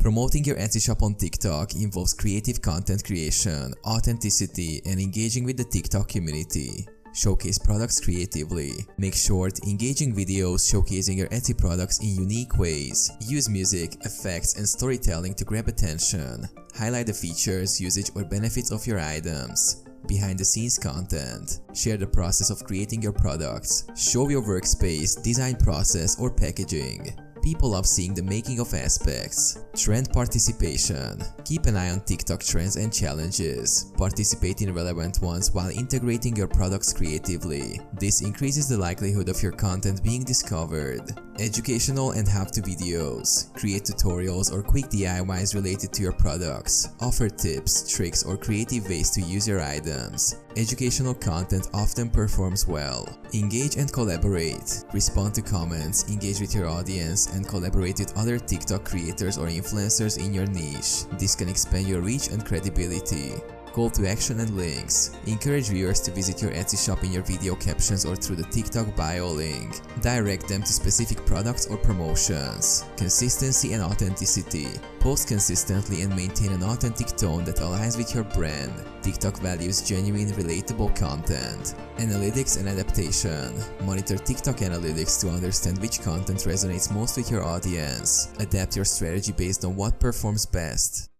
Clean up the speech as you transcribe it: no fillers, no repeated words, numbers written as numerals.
Promoting your Etsy shop on TikTok involves creative content creation, authenticity, and engaging with the TikTok community. Showcase products creatively. Make short, engaging videos showcasing your Etsy products in unique ways. Use music, effects, and storytelling to grab attention. Highlight the features, usage, or benefits of your items. Behind-the-scenes content. Share the process of creating your products. Show your workspace, design process, or packaging. People love seeing the making of aspects. Trend participation. Keep an eye on TikTok trends and challenges. Participate in relevant ones while integrating your products creatively. This increases the likelihood of your content being discovered. Educational and how-to videos. Create tutorials or quick DIYs related to your products. Offer tips, tricks, or creative ways to use your items. Educational content often performs well. Engage and collaborate. Respond to comments, engage with your audience, and collaborate with other TikTok creators or influencers in your niche. This can expand your reach and credibility. Call to action and links. Encourage viewers to visit your Etsy shop in your video captions or through the TikTok bio link. Direct them to specific products or promotions. Consistency and authenticity. Post consistently and maintain an authentic tone that aligns with your brand. TikTok values genuine, relatable content. Analytics and adaptation. Monitor TikTok analytics to understand which content resonates most with your audience. Adapt your strategy based on what performs best.